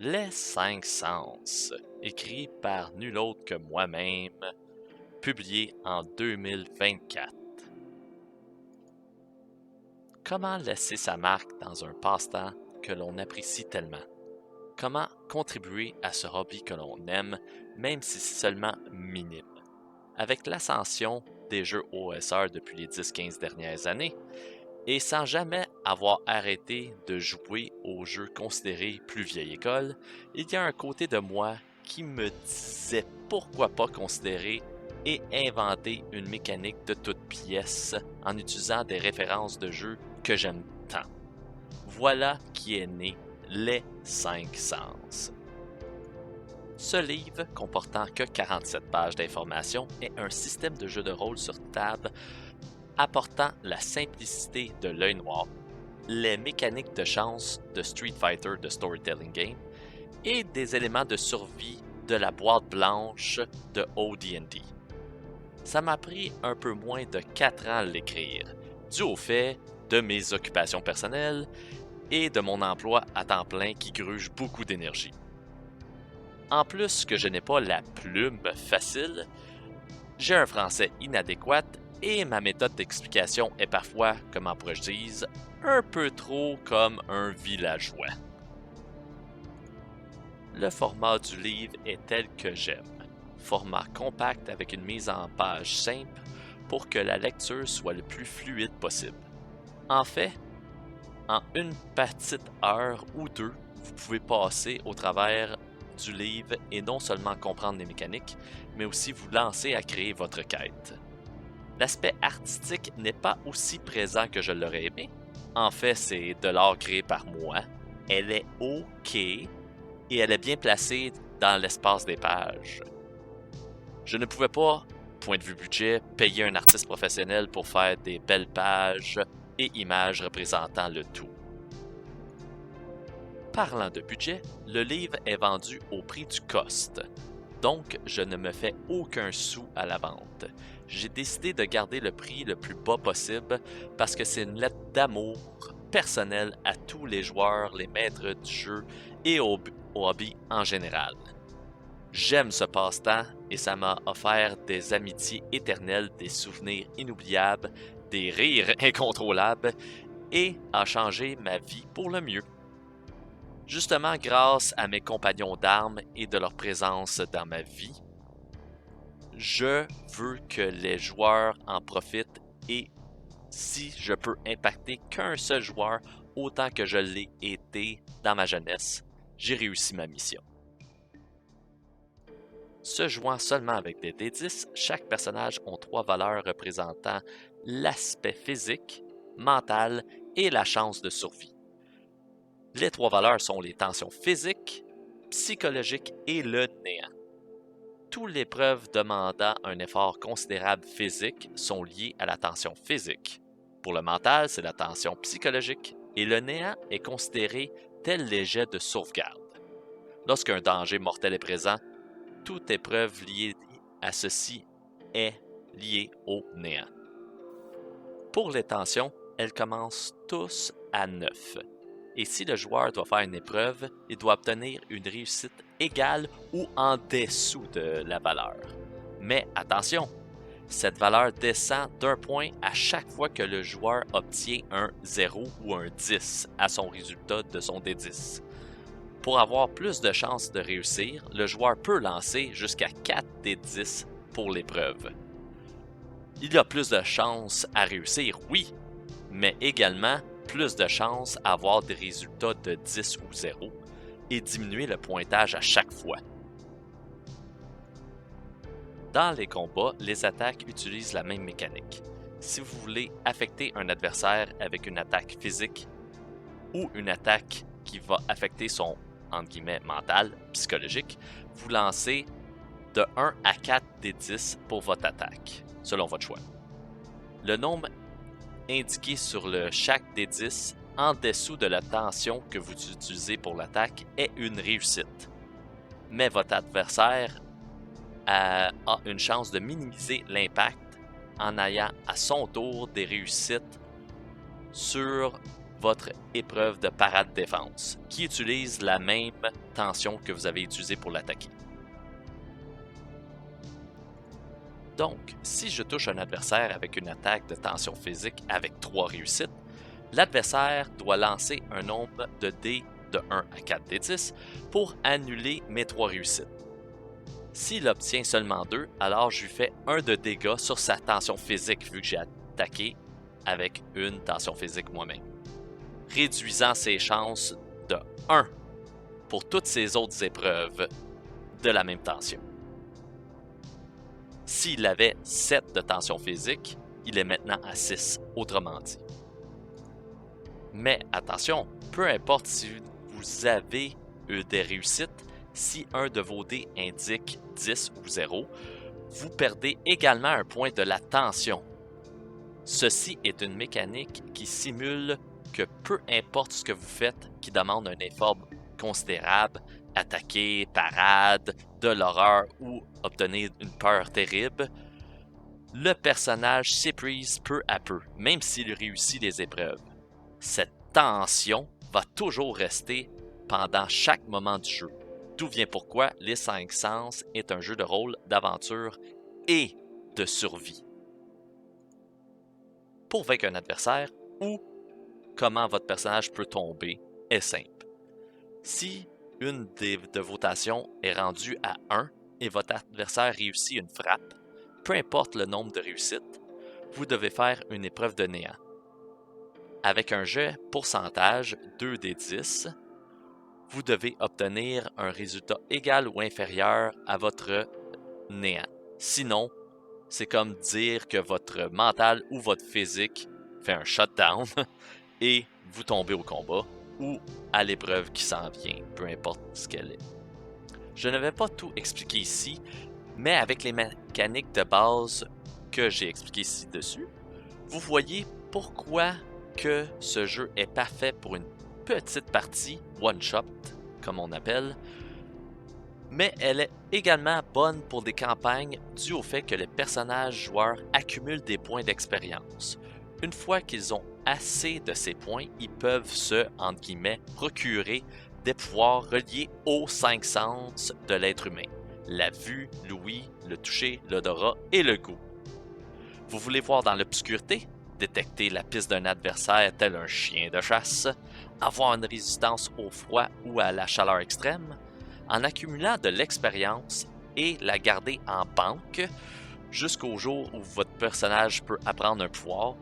Les cinq sens, écrit par nul autre que moi-même, publié en 2024. Comment laisser sa marque dans un passe-temps que l'on apprécie tellement? Comment contribuer à ce hobby que l'on aime, même si c'est seulement minime? Avec l'ascension des jeux OSR depuis les 10-15 dernières années, et sans jamais avoir arrêté de jouer aux jeux considérés plus vieille école, il y a un côté de moi qui me disait pourquoi pas considérer et inventer une mécanique de toute pièce en utilisant des références de jeux que j'aime tant. Voilà qui est né Les 5 Sens. Ce livre, comportant que 47 pages d'informations, est un système de jeu de rôle sur table apportant la simplicité de l'œil noir, les mécaniques de chance de Street Fighter de Storytelling Game et des éléments de survie de la boîte blanche de OD&D. Ça m'a pris un peu moins de 4 ans à l'écrire, dû au fait de mes occupations personnelles et de mon emploi à temps plein qui gruge beaucoup d'énergie. En plus que je n'ai pas la plume facile, j'ai un français inadéquat et ma méthode d'explication est parfois, comment pourrais-je dire, un peu trop comme un villageois. Le format du livre est tel que j'aime. Format compact avec une mise en page simple pour que la lecture soit le plus fluide possible. En fait, en une petite heure ou deux, vous pouvez passer au travers du livre et non seulement comprendre les mécaniques, mais aussi vous lancer à créer votre quête. L'aspect artistique n'est pas aussi présent que je l'aurais aimé. En fait, c'est de l'art créé par moi. Elle est OK et elle est bien placée dans l'espace des pages. Je ne pouvais pas, point de vue budget, payer un artiste professionnel pour faire des belles pages et images représentant le tout. Parlant de budget, le livre est vendu au prix du cost, donc je ne me fais aucun sou à la vente. J'ai décidé de garder le prix le plus bas possible parce que c'est une lettre d'amour personnelle à tous les joueurs, les maîtres du jeu et au hobby en général. J'aime ce passe-temps et ça m'a offert des amitiés éternelles, des souvenirs inoubliables, des rires incontrôlables et a changé ma vie pour le mieux. Justement grâce à mes compagnons d'armes et de leur présence dans ma vie, je veux que les joueurs en profitent et si je peux impacter qu'un seul joueur autant que je l'ai été dans ma jeunesse, j'ai réussi ma mission. Se jouant seulement avec des D10, chaque personnage a 3 valeurs représentant l'aspect physique, mental et la chance de survie. Les 3 valeurs sont les tensions physiques, psychologiques et le néant. Toutes les preuves demandant un effort considérable physique sont liées à la tension physique. Pour le mental, c'est la tension psychologique et le néant est considéré tel les jets de sauvegarde. Lorsqu'un danger mortel est présent, toute épreuve liée à ceci est liée au néant. Pour les tensions, elles commencent tous à 9. Et si le joueur doit faire une épreuve, il doit obtenir une réussite égale ou en dessous de la valeur. Mais attention, cette valeur descend d'1 point à chaque fois que le joueur obtient un 0 ou un 10 à son résultat de son D10. Pour avoir plus de chances de réussir, le joueur peut lancer jusqu'à 4 D10 pour l'épreuve. Il y a plus de chances à réussir, oui, mais également plus de chances à avoir des résultats de 10 ou 0 et diminuer le pointage à chaque fois. Dans les combats, les attaques utilisent la même mécanique. Si vous voulez affecter un adversaire avec une attaque physique ou une attaque qui va affecter son entre guillemets mental, psychologique, vous lancez de 1 à 4 des 10 pour votre attaque, selon votre choix. Le nombre indiqué sur le chaque des 10 en dessous de la tension que vous utilisez pour l'attaque est une réussite. Mais votre adversaire a une chance de minimiser l'impact en ayant à son tour des réussites sur votre épreuve de parade-défense, qui utilise la même tension que vous avez utilisée pour l'attaquer. Donc, si je touche un adversaire avec une attaque de tension physique avec 3 réussites, l'adversaire doit lancer un nombre de dés de 1 à 4 des 10 pour annuler mes 3 réussites. S'il obtient seulement 2, alors je lui fais 1 de dégâts sur sa tension physique vu que j'ai attaqué avec une tension physique moi-même, réduisant ses chances de 1 pour toutes ses autres épreuves de la même tension. S'il avait 7 de tension physique, il est maintenant à 6, autrement dit. Mais attention, peu importe si vous avez des réussites, si un de vos dés indique 10 ou 0, vous perdez également un point de la tension. Ceci est une mécanique qui simule que peu importe ce que vous faites qui demande un effort considérable, attaquer, parade, de l'horreur ou obtenir une peur terrible, le personnage s'épuise peu à peu, même s'il réussit les épreuves. Cette tension va toujours rester pendant chaque moment du jeu. D'où vient pourquoi Les 5 Sens est un jeu de rôle, d'aventure et de survie. Pour vaincre un adversaire ou comment votre personnage peut tomber est simple. Si une de vos tensions est rendue à 1 et votre adversaire réussit une frappe, peu importe le nombre de réussites, vous devez faire une épreuve de néant. Avec un jet pourcentage 2 des 10, vous devez obtenir un résultat égal ou inférieur à votre néant. Sinon, c'est comme dire que votre mental ou votre physique fait un shutdown et vous tombez au combat ou à l'épreuve qui s'en vient, peu importe ce qu'elle est. Je ne vais pas tout expliquer ici, mais avec les mécaniques de base que j'ai expliquées ci-dessus, vous voyez pourquoi que ce jeu est parfait pour une petite partie one-shot, comme on appelle, mais elle est également bonne pour des campagnes dû au fait que les personnages joueurs accumulent des points d'expérience. Une fois qu'ils ont assez de ces points, ils peuvent se, entre guillemets, procurer des pouvoirs reliés aux 5 sens de l'être humain: la vue, l'ouïe, le toucher, l'odorat et le goût. Vous voulez voir dans l'obscurité, détecter la piste d'un adversaire tel un chien de chasse, avoir une résistance au froid ou à la chaleur extrême, en accumulant de l'expérience et la garder en banque jusqu'au jour où votre personnage peut apprendre un pouvoir,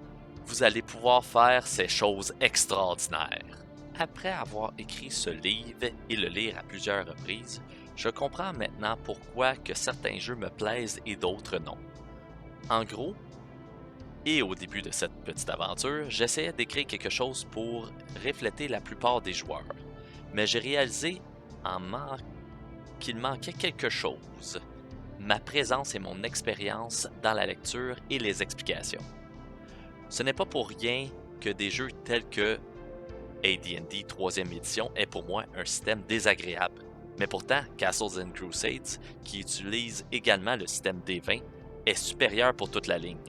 vous allez pouvoir faire ces choses extraordinaires. Après avoir écrit ce livre et le lire à plusieurs reprises, je comprends maintenant pourquoi que certains jeux me plaisent et d'autres non. En gros, et au début de cette petite aventure, j'essayais d'écrire quelque chose pour refléter la plupart des joueurs, mais j'ai réalisé qu'il manquait quelque chose: ma présence et mon expérience dans la lecture et les explications. Ce n'est pas pour rien que des jeux tels que AD&D 3e édition est pour moi un système désagréable, mais pourtant Castles and Crusades, qui utilise également le système D20, est supérieur pour toute la ligne.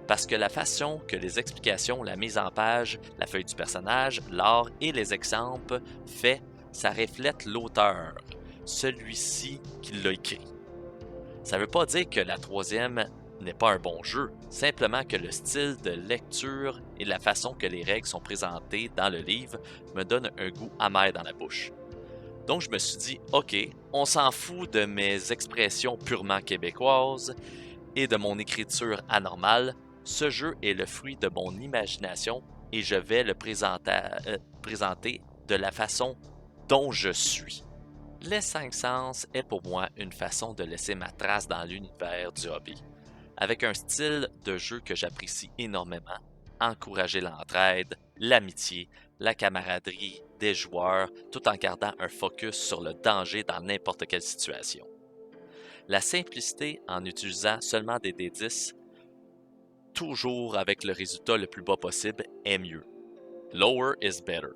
Parce que la façon que les explications, la mise en page, la feuille du personnage, l'art et les exemples fait, ça reflète l'auteur, celui-ci qui l'a écrit. Ça ne veut pas dire que la 3e n'est pas un bon jeu, simplement que le style de lecture et la façon que les règles sont présentées dans le livre me donnent un goût amer dans la bouche. Donc je me suis dit, ok, on s'en fout de mes expressions purement québécoises et de mon écriture anormale. Ce jeu est le fruit de mon imagination et je vais le présenter de la façon dont je suis. Les 5 Sens est pour moi une façon de laisser ma trace dans l'univers du hobby, avec un style de jeu que j'apprécie énormément: encourager l'entraide, l'amitié, la camaraderie des joueurs, tout en gardant un focus sur le danger dans n'importe quelle situation. La simplicité en utilisant seulement des D10, toujours avec le résultat le plus bas possible, est mieux. Lower is better.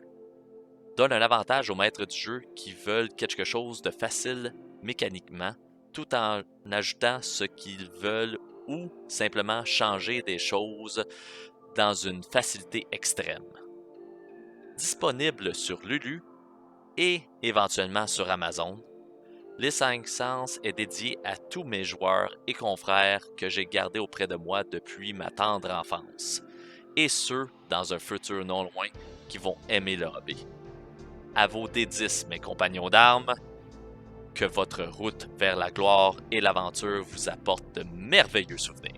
Donne un avantage aux maîtres du jeu qui veulent quelque chose de facile mécaniquement, tout en ajoutant ce qu'ils veulent ou simplement changer des choses dans une facilité extrême. disponible sur Lulu et éventuellement sur Amazon. Les 5 Sens est dédié à tous mes joueurs et confrères que j'ai gardés auprès de moi depuis ma tendre enfance, et ceux dans un futur non loin qui vont aimer le hobby. À vos D10, mes compagnons d'armes, que votre route vers la gloire et l'aventure vous apporte de merveilleux souvenirs.